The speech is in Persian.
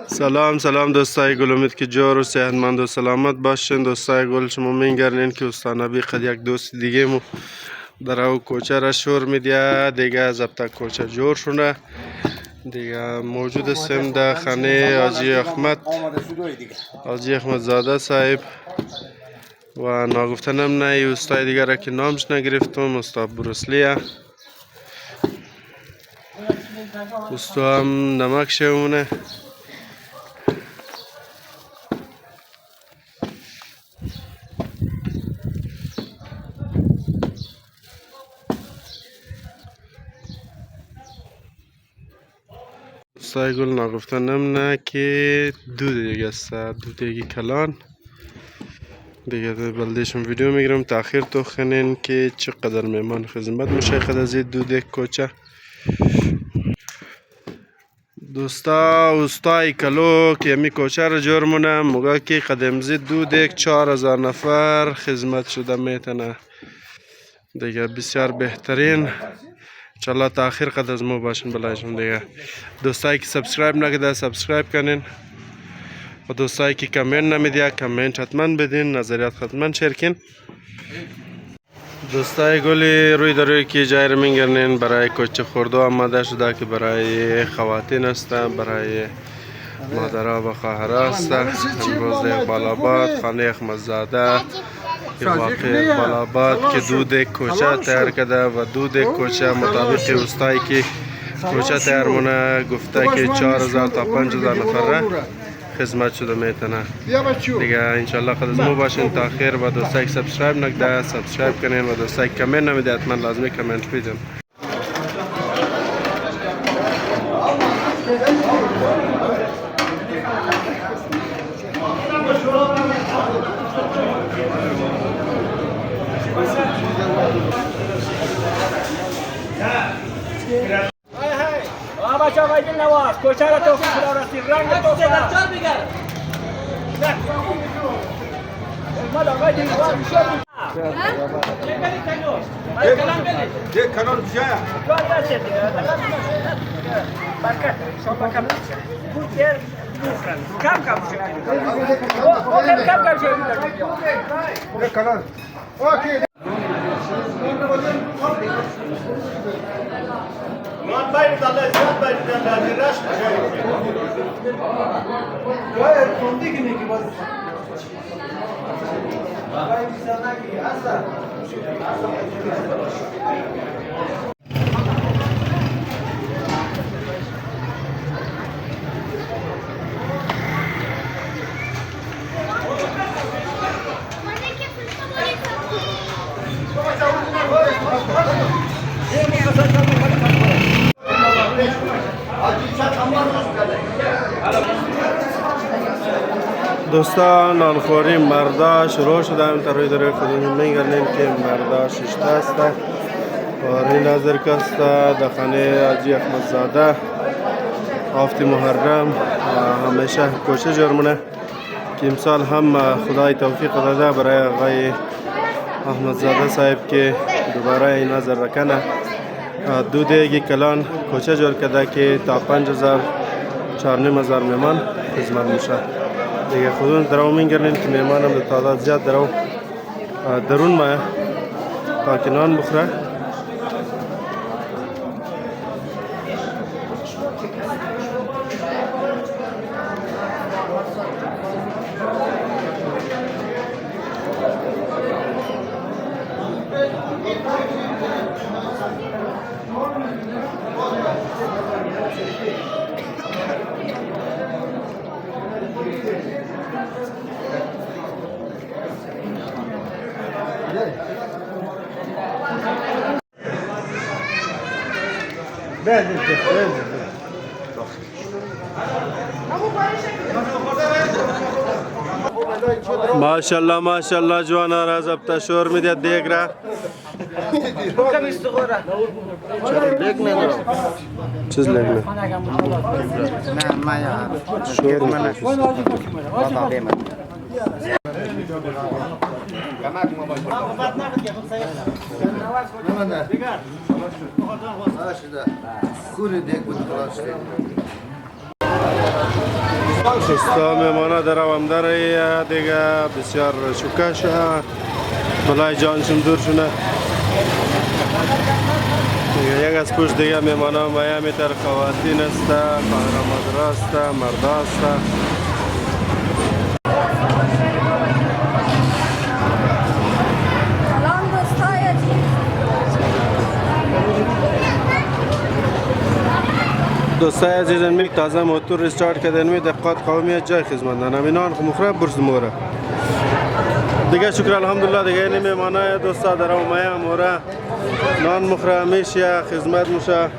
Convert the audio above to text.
سلام سلام دوستای گل، امید که جور و صحتمند و سلامت باشین. دوستای گل، شما میگردین که استاد نبی قد یک دوست دیگه مو در او کوچه را شور میدیه دیگه. ضبط کوچه جور شونه دیگه. موجود هستیم در خانه حاجی احمد زاده صاحب و ناگفتنم نه استاد دیگه را که نامش نگرفتم، استاد بروسلیه. استاد هم نمک شمونه. دوستای گل، نگفتنم نه که دو دیگه است، دو دیگه کلان دیگه. بلدیشون ویدیو میگیرم تاخیر تو خنین که چقدر میمان خدمت میشه خد از دو دیگه کوچه. دوستا استای کلو که می کوچه را جور مونه موگه که قدم زید دو دیگه 4000 نفر خدمت شده میتونه دیگه. بسیار بهترین انشالله تاخیر قد از مو باشین بلایشون دیگه. دوستایی که سابسکرایب نکرده سابسکرایب کنین و دوستایی که کامنت نمیدیا کامنت حتما بدین، نظریات حتما شیر کن. دوستای گلی، روی دروی که جای رو میگرنین برای کوچه خورده آماده شده که برای خواتین است، برای مادرها و خواهرها است. امروز اقبال آباد خانه احمد زاده واقع اقبال آباد که دو دیگه کوچه تیار کرده و دو دیگه کوچه مطابق استایی که کوچه تیار مونه گفته که 4000 تا 5000 نفر خدمت شده میتونه دیگه. انشالله خود از مو باشین تاخیر. و دوستایی که سابسکرایب نکرده سابسکرایب کنین و دوستایی که کامنت نمیده حتما لازمی کامنت بدین. بچه های دل نواز کوچه را توفیق خدا راستی رنگ توفیق یک کنار بجایا برکت شما کم نیست بود دیر کم کم شد کم شد یک کنار اوکی. من باید داده زیاد باید داده راش بجایی باید توندی کنی که باز باید بیشتر نگی اصلا دوستان نانخوری مردا شروع شده. هم روی دروی خودمون میگردیم که مردا ششته است و این نظر کست در خانه حاجی احمد زاده هفت محرم و همیشه کوچه جرمونه که امسال هم خدای توفیق داده برای آقای احمد زاده صاحب که دوباره این نظر رکنه. دو دیگه کلان کوچه جور کرده که تا 5000 4500 میمان خدمت میشه دیگه. خودون درو میگردین که میمان هم تعداد زیاد درو درون ما تا که نان بخوره. ماشاءالله ماشاءالله جوانا را ضبط شور میده دیگ را چیز لگنه نه ما یا شور منه شستا میمانه در روامداره دیگه بسیار شوکه شده بلای جانشون دور شونه دیگه یک از پشت دیگه میمانه میامی تر خواتین است کارآمد است مرد است دوستای عزیزم میک تازه موتور استارت کردن می دقت قومی جای خدمت نمینان مخرب برس موره دیگه شکر الحمدلله دیگه نمیمانه دوستا در اومه موره نان مخرب میشه خدمت میشه